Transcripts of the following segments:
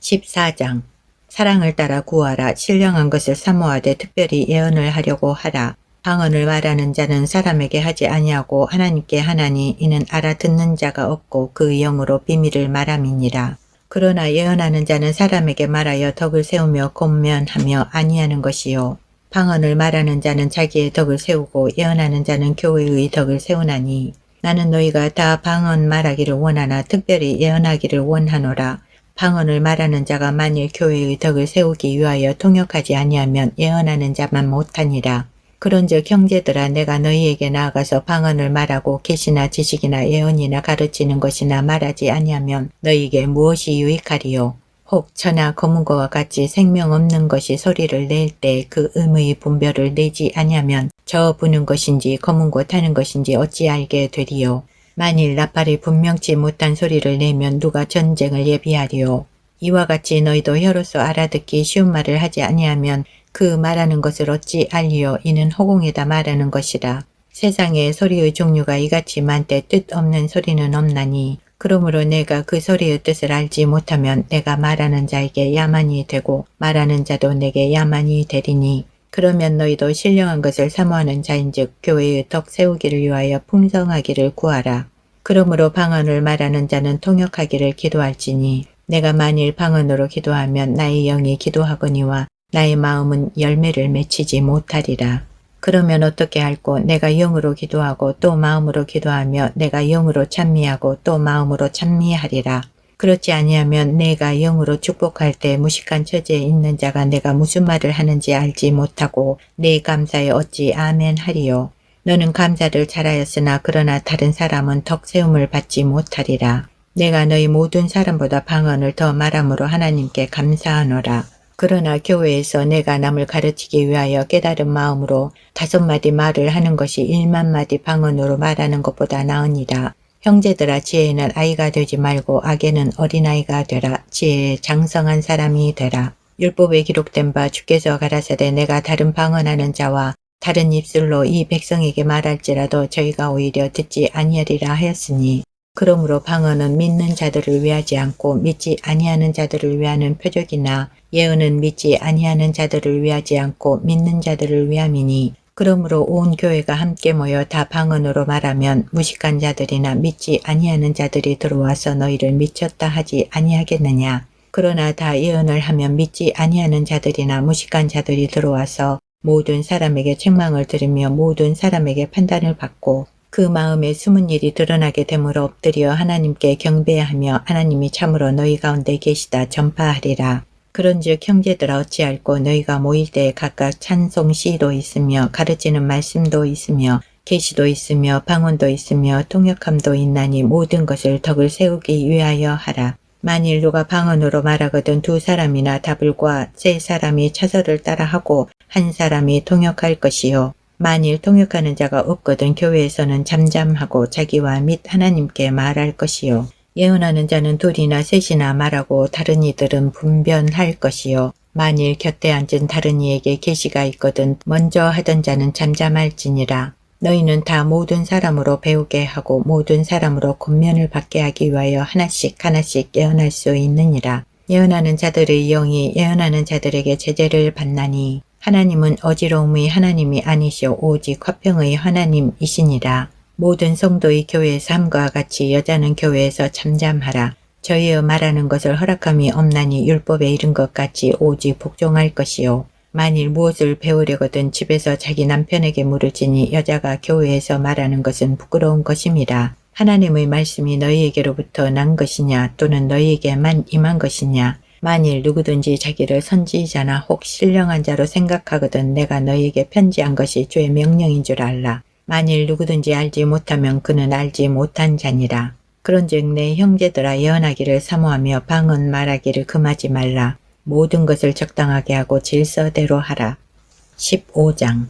14장 사랑을 따라 구하라. 신령한 것을 사모하되 특별히 예언을 하려고 하라. 방언을 말하는 자는 사람에게 하지 아니하고 하나님께 하나니 이는 알아듣는 자가 없고 그 영으로 비밀을 말함이니라. 그러나 예언하는 자는 사람에게 말하여 덕을 세우며 권면하며 아니하는 것이요. 방언을 말하는 자는 자기의 덕을 세우고 예언하는 자는 교회의 덕을 세우나니 나는 너희가 다 방언 말하기를 원하나 특별히 예언하기를 원하노라. 방언을 말하는 자가 만일 교회의 덕을 세우기 위하여 통역하지 아니하면 예언하는 자만 못하니라. 그런즉 형제들아 내가 너희에게 나아가서 방언을 말하고 계시나 지식이나 예언이나 가르치는 것이나 말하지 아니하면 너희에게 무엇이 유익하리요. 혹 천하 검은 거와 같이 생명 없는 것이 소리를 낼 때 그 음의 분별을 내지 아니하면 저 부는 것인지 검은 거 타는 것인지 어찌 알게 되리요. 만일 나팔이 분명치 못한 소리를 내면 누가 전쟁을 예비하리요. 이와 같이 너희도 혀로서 알아듣기 쉬운 말을 하지 아니하면 그 말하는 것을 어찌 알리요. 이는 허공에다 말하는 것이라. 세상에 소리의 종류가 이같이 많되 뜻없는 소리는 없나니 그러므로 내가 그 소리의 뜻을 알지 못하면 내가 말하는 자에게 야만이 되고 말하는 자도 내게 야만이 되리니 그러면 너희도 신령한 것을 사모하는 자인즉 교회의 덕 세우기를 위하여 풍성하기를 구하라. 그러므로 방언을 말하는 자는 통역하기를 기도할지니 내가 만일 방언으로 기도하면 나의 영이 기도하거니와 나의 마음은 열매를 맺히지 못하리라. 그러면 어떻게 할꼬? 내가 영으로 기도하고 또 마음으로 기도하며 내가 영으로 찬미하고 또 마음으로 찬미하리라. 그렇지 아니하면 내가 영으로 축복할 때 무식한 처지에 있는 자가 내가 무슨 말을 하는지 알지 못하고 내 감사에 어찌 아멘 하리요. 너는 감사를 잘하였으나 그러나 다른 사람은 덕 세움을 받지 못하리라. 내가 너희 모든 사람보다 방언을 더 말함으로 하나님께 감사하노라. 그러나 교회에서 내가 남을 가르치기 위하여 깨달은 마음으로 5마디 말을 하는 것이 1만마디 방언으로 말하는 것보다 나으니라. 형제들아 지혜에는 아이가 되지 말고 악에는 어린아이가 되라. 지혜에 장성한 사람이 되라. 율법에 기록된 바 주께서 가라사대 내가 다른 방언하는 자와 다른 입술로 이 백성에게 말할지라도 저희가 오히려 듣지 아니하리라 하였으니 그러므로 방언은 믿는 자들을 위하지 않고 믿지 아니하는 자들을 위하는 표적이나 예언은 믿지 아니하는 자들을 위하지 않고 믿는 자들을 위함이니 그러므로 온 교회가 함께 모여 다 방언으로 말하면 무식한 자들이나 믿지 아니하는 자들이 들어와서 너희를 미쳤다 하지 아니하겠느냐. 그러나 다 예언을 하면 믿지 아니하는 자들이나 무식한 자들이 들어와서 모든 사람에게 책망을 들으며 모든 사람에게 판단을 받고 그 마음에 숨은 일이 드러나게 되므로 엎드려 하나님께 경배하며 하나님이 참으로 너희 가운데 계시다 전파하리라. 그런즉 형제들아 어찌할꼬 너희가 모일 때에 각각 찬송 시도 있으며 가르치는 말씀도 있으며 계시도 있으며 방언도 있으며 통역함도 있나니 모든 것을 덕을 세우기 위하여 하라. 만일 누가 방언으로 말하거든 2사람이나 답을과 3사람이 차서를 따라하고 1사람이 통역할 것이요. 만일 통역하는 자가 없거든 교회에서는 잠잠하고 자기와 및 하나님께 말할 것이요. 예언하는 자는 2이나 3이나 말하고 다른 이들은 분변할 것이요. 만일 곁에 앉은 다른 이에게 계시가 있거든 먼저 하던 자는 잠잠할지니라. 너희는 다 모든 사람으로 배우게 하고 모든 사람으로 권면을 받게 하기 위하여 하나씩 예언할 수 있느니라. 예언하는 자들의 영이 예언하는 자들에게 제재를 받나니 하나님은 어지러움의 하나님이 아니시오 오직 화평의 하나님이시니라. 모든 성도의 교회의 삶과 같이 여자는 교회에서 잠잠하라. 저희의 말하는 것을 허락함이 없나니 율법에 이른 것 같이 오직 복종할 것이요. 만일 무엇을 배우려거든 집에서 자기 남편에게 물을지니 여자가 교회에서 말하는 것은 부끄러운 것임이라. 하나님의 말씀이 너희에게로부터 난 것이냐 또는 너희에게만 임한 것이냐. 만일 누구든지 자기를 선지자나 혹 신령한 자로 생각하거든 내가 너희에게 편지한 것이 주의 명령인 줄 알라. 만일 누구든지 알지 못하면 그는 알지 못한 자니라. 그런즉 내 형제들아 예언하기를 사모하며 방언 말하기를 금하지 말라. 모든 것을 적당하게 하고 질서대로 하라. 15장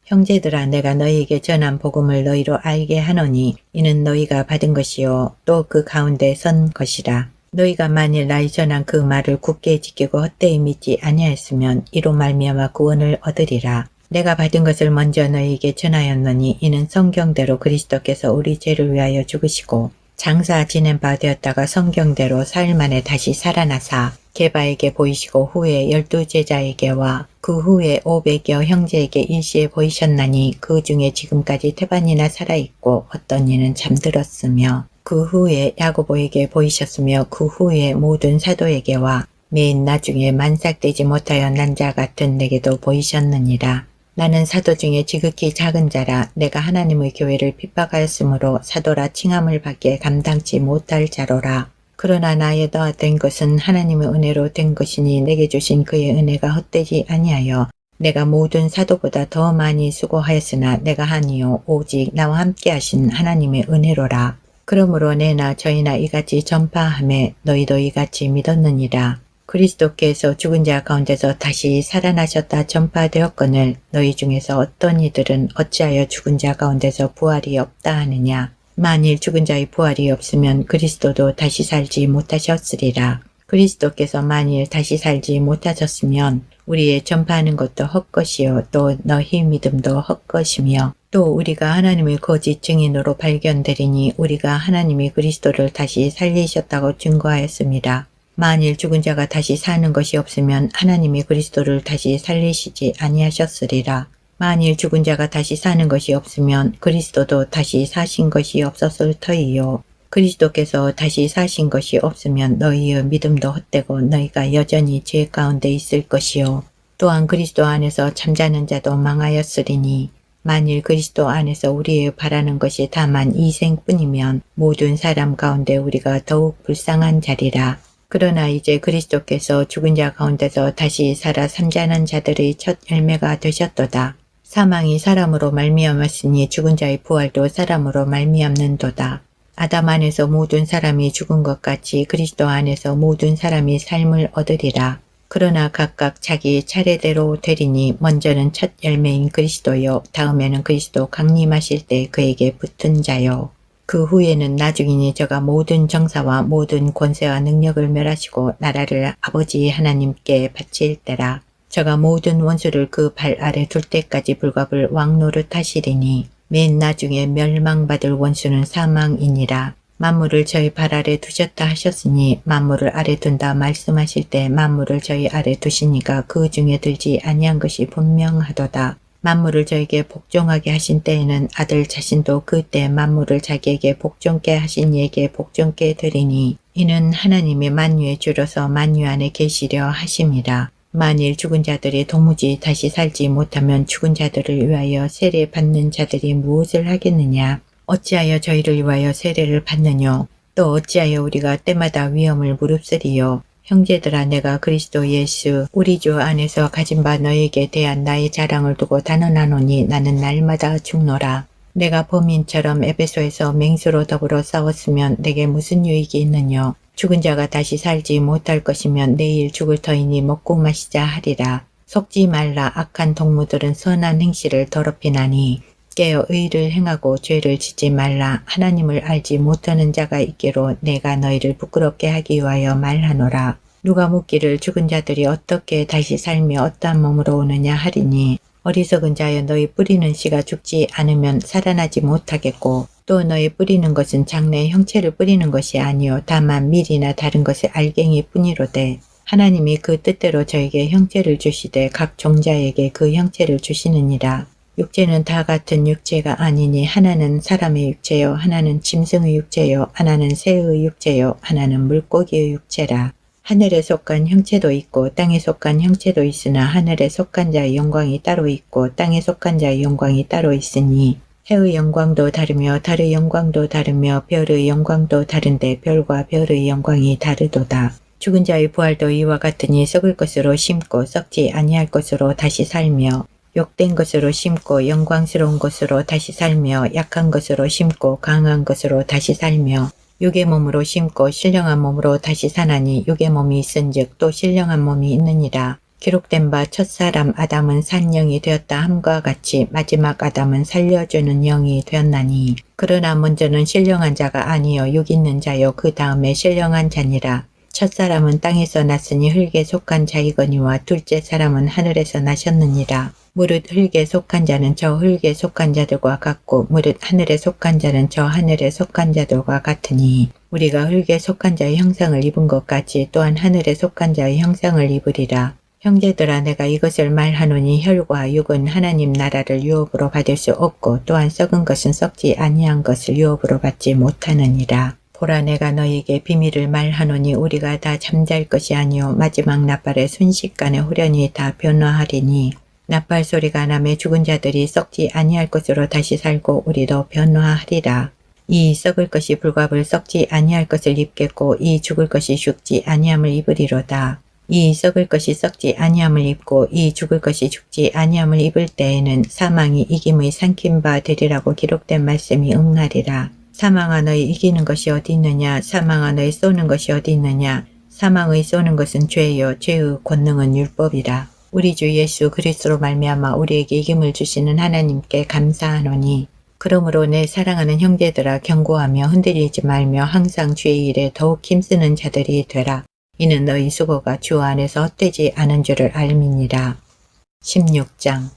형제들아 내가 너희에게 전한 복음을 너희로 알게 하노니 이는 너희가 받은 것이요 또 그 가운데 선 것이라. 너희가 만일 나의 전한 그 말을 굳게 지키고 헛되이 믿지 아니하였으면 이로 말미암아 구원을 얻으리라. 내가 받은 것을 먼저 너희에게 전하였노니 이는 성경대로 그리스도께서 우리 죄를 위하여 죽으시고 장사 지낸 바 되었다가 성경대로 사흘 만에 다시 살아나사 게바에게 보이시고 후에 12제자에게와 그 후에 500여 형제에게 일시에 보이셨나니 그 중에 지금까지 태반이나 살아있고 어떤 이는 잠들었으며 그 후에 야고보에게 보이셨으며 그 후에 모든 사도에게와 맨 나중에 만삭되지 못하여 난 자 같은 내게도 보이셨느니라. 나는 사도 중에 지극히 작은 자라 내가 하나님의 교회를 핍박하였으므로 사도라 칭함을 받기에 감당치 못할 자로라. 그러나 나의 다 된 것은 하나님의 은혜로 된 것이니 내게 주신 그의 은혜가 헛되지 아니하여 내가 모든 사도보다 더 많이 수고하였으나 내가 하니요 오직 나와 함께 하신 하나님의 은혜로라. 그러므로 내나 저희나 이같이 전파하매 너희도 이같이 믿었느니라. 그리스도께서 죽은 자 가운데서 다시 살아나셨다 전파되었거늘 너희 중에서 어떤 이들은 어찌하여 죽은 자 가운데서 부활이 없다 하느냐. 만일 죽은 자의 부활이 없으면 그리스도도 다시 살지 못하셨으리라. 그리스도께서 만일 다시 살지 못하셨으면 우리의 전파하는 것도 헛것이요 또 너희 믿음도 헛것이며 또 우리가 하나님의 거짓 증인으로 발견되리니 우리가 하나님이 그리스도를 다시 살리셨다고 증거하였습니다. 만일 죽은 자가 다시 사는 것이 없으면 하나님이 그리스도를 다시 살리시지 아니하셨으리라. 만일 죽은 자가 다시 사는 것이 없으면 그리스도도 다시 사신 것이 없었을 터이요. 그리스도께서 다시 사신 것이 없으면 너희의 믿음도 헛되고 너희가 여전히 죄 가운데 있을 것이요. 또한 그리스도 안에서 잠자는 자도 망하였으리니 만일 그리스도 안에서 우리의 바라는 것이 다만 이 생뿐이면 모든 사람 가운데 우리가 더욱 불쌍한 자리라. 그러나 이제 그리스도께서 죽은 자 가운데서 다시 살아 잠자는 자들의 첫 열매가 되셨도다. 사망이 사람으로 말미암았으니 죽은 자의 부활도 사람으로 말미암는도다. 아담 안에서 모든 사람이 죽은 것 같이 그리스도 안에서 모든 사람이 삶을 얻으리라. 그러나 각각 자기 차례대로 되리니 먼저는 첫 열매인 그리스도요 다음에는 그리스도 강림하실 때 그에게 붙은 자요. 그 후에는 나중이니 저가 모든 정사와 모든 권세와 능력을 멸하시고 나라를 아버지 하나님께 바칠 때라. 저가 모든 원수를 그 발 아래 둘 때까지 불갑을 왕노릇 하시리니 맨 나중에 멸망받을 원수는 사망이니라. 만물을 저희 발 아래 두셨다 하셨으니 만물을 아래 둔다 말씀하실 때 만물을 저희 아래 두시니까 그 중에 들지 아니한 것이 분명하도다. 만물을 저에게 복종하게 하신 때에는 아들 자신도 그때 만물을 자기에게 복종케 하신 이에게 복종케 되리니 이는 하나님의 만유의 주로서 만유 안에 계시려 하심이라. 만일 죽은 자들이 도무지 다시 살지 못하면 죽은 자들을 위하여 세례 받는 자들이 무엇을 하겠느냐. 어찌하여 저희를 위하여 세례를 받느뇨. 또 어찌하여 우리가 때마다 위험을 무릅쓰리요. 형제들아 내가 그리스도 예수 우리 주 안에서 가진 바 너희에게 대한 나의 자랑을 두고 단언하노니 나는 날마다 죽노라. 내가 범인처럼 에베소에서 맹수로 더불어 싸웠으면 내게 무슨 유익이 있느뇨. 죽은 자가 다시 살지 못할 것이면 내일 죽을 터이니 먹고 마시자 하리라. 속지 말라. 악한 동무들은 선한 행실을 더럽히나니 깨어 의를 행하고 죄를 짓지 말라. 하나님을 알지 못하는 자가 있기로 내가 너희를 부끄럽게 하기 위하여 말하노라. 누가 묻기를 죽은 자들이 어떻게 다시 살며 어떠한 몸으로 오느냐 하리니 어리석은 자여 너희 뿌리는 씨가 죽지 않으면 살아나지 못하겠고 또 너희 뿌리는 것은 장래 형체를 뿌리는 것이 아니요 다만 밀이나 다른 것의 알갱이 뿐이로되 하나님이 그 뜻대로 저에게 형체를 주시되 각 종자에게 그 형체를 주시느니라. 육체는 다 같은 육체가 아니니 하나는 사람의 육체요 하나는 짐승의 육체요 하나는 새의 육체요 하나는 물고기의 육체라. 하늘에 속한 형체도 있고 땅에 속한 형체도 있으나 하늘에 속한 자의 영광이 따로 있고 땅에 속한 자의 영광이 따로 있으니 해의 영광도 다르며 달의 영광도 다르며 별의 영광도 다른데 별과 별의 영광이 다르도다. 죽은 자의 부활도 이와 같으니 썩을 것으로 심고 썩지 아니할 것으로 다시 살며 욕된 것으로 심고 영광스러운 것으로 다시 살며 약한 것으로 심고 강한 것으로 다시 살며 육의 몸으로 심고 신령한 몸으로 다시 사나니 육의 몸이 있은즉 또 신령한 몸이 있느니라. 기록된 바 첫사람 아담은 산 영이 되었다 함과 같이 마지막 아담은 살려주는 영이 되었나니 그러나 먼저는 신령한 자가 아니요 육 있는 자요 그 다음에 신령한 자니라. 첫사람은 땅에서 났으니 흙에 속한 자이거니와 둘째 사람은 하늘에서 나셨느니라. 무릇 흙에 속한 자는 저 흙에 속한 자들과 같고 무릇 하늘에 속한 자는 저 하늘에 속한 자들과 같으니 우리가 흙에 속한 자의 형상을 입은 것 같이 또한 하늘에 속한 자의 형상을 입으리라. 형제들아 내가 이것을 말하노니 혈과 육은 하나님 나라를 유업으로 받을 수 없고 또한 썩은 것은 썩지 아니한 것을 유업으로 받지 못하느니라. 보라 내가 너희에게 비밀을 말하노니 우리가 다 잠잘 것이 아니요 마지막 나팔의 순식간에 후련히 다 변화하리니 나팔 소리가 나매 죽은 자들이 썩지 아니할 것으로 다시 살고 우리도 변화하리라. 이 썩을 것이 불갑을 썩지 아니할 것을 입겠고 이 죽을 것이 죽지 아니함을 입으리로다. 이 썩을 것이 썩지 아니함을 입고 이 죽을 것이 죽지 아니함을 입을 때에는 사망이 이김의 삼킨 바 되리라고 기록된 말씀이 응하리라. 사망아 너희 이기는 것이 어디 있느냐 사망아 너희 쏘는 것이 어디 있느냐 사망의 쏘는 것은 죄요 죄의 권능은 율법이라. 우리 주 예수 그리스도로 말미암아 우리에게 이김을 주시는 하나님께 감사하노니 그러므로 내 사랑하는 형제들아 경고하며 흔들리지 말며 항상 주의 일에 더욱 힘쓰는 자들이 되라. 이는 너희 수고가 주 안에서 헛되지 않은 줄을 알미니라. 16장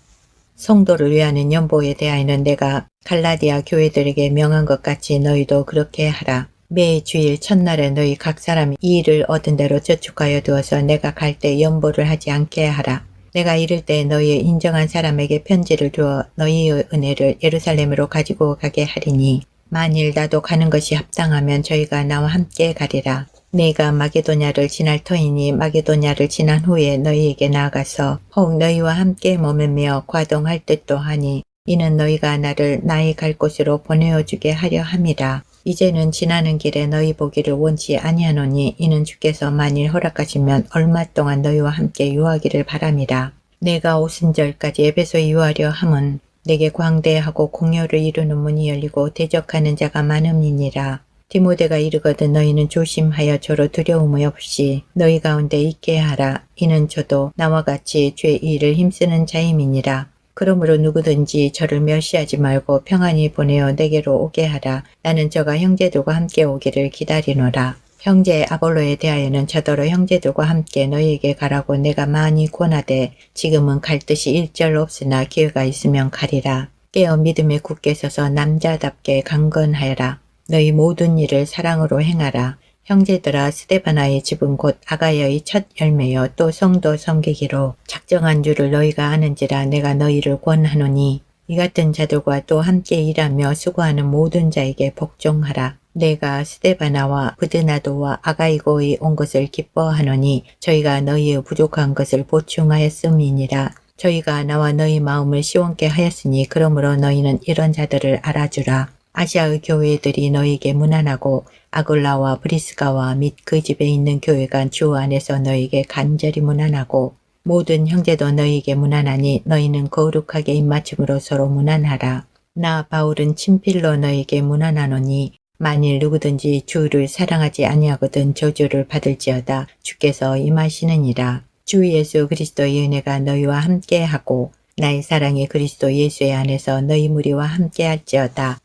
성도를 위하는 연보에 대하여는 내가 갈라디아 교회들에게 명한 것 같이 너희도 그렇게 하라. 매 주일 첫날에 너희 각 사람이 이 일을 얻은 대로 저축하여 두어서 내가 갈 때 연보를 하지 않게 하라. 내가 이를 때 너희의 인정한 사람에게 편지를 주어 너희의 은혜를 예루살렘으로 가지고 가게 하리니 만일 나도 가는 것이 합당하면 저희가 나와 함께 가리라. 내가 마게도냐를 지날 터이니 마게도냐를 지난 후에 너희에게 나아가서 혹 너희와 함께 머물며 과동할 듯도 하니 이는 너희가 나를 나의 갈 곳으로 보내어주게 하려 함이라. 이제는 지나는 길에 너희 보기를 원치 아니하노니 이는 주께서 만일 허락하시면 얼마 동안 너희와 함께 유하기를 바람이라. 내가 오순절까지 에베소에 유하려 함은 내게 광대하고 공효를 이루는 문이 열리고 대적하는 자가 많음이니라. 디모데가 이르거든 너희는 조심하여 저로 두려움이 없이 너희 가운데 있게 하라. 이는 저도 나와 같이 주의 일을 힘쓰는 자임이니라. 그러므로 누구든지 저를 멸시하지 말고 평안히 보내어 내게로 오게 하라. 나는 저가 형제들과 함께 오기를 기다리노라. 형제 아볼로에 대하여는 저더러 형제들과 함께 너희에게 가라고 내가 많이 권하되 지금은 갈 뜻이 일절 없으나 기회가 있으면 가리라. 깨어 믿음에 굳게 서서 남자답게 강건하여라. 너희 모든 일을 사랑으로 행하라. 형제들아 스데바나의 집은 곧 아가야의 첫 열매여 또 성도 섬기기로 작정한 줄을 너희가 아는지라 내가 너희를 권하노니 이 같은 자들과 또 함께 일하며 수고하는 모든 자에게 복종하라. 내가 스데바나와 브드나도와 아가이고에 온 것을 기뻐하노니 저희가 너희의 부족한 것을 보충하였음이니라. 저희가 나와 너희 마음을 시원케 하였으니 그러므로 너희는 이런 자들을 알아주라. 아시아의 교회들이 너희에게 문안하고 아굴라와 브리스가와 및 그 집에 있는 교회가 주 안에서 너희에게 간절히 문안하고 모든 형제도 너희에게 문안하니 너희는 거룩하게 입맞춤으로 서로 문안하라. 나 바울은 친필로 너희에게 문안하노니 만일 누구든지 주를 사랑하지 아니하거든 저주를 받을지어다. 주께서 임하시느니라. 주 예수 그리스도의 은혜가 너희와 함께하고 나의 사랑이 그리스도 예수의 안에서 너희 무리와 함께할지어다.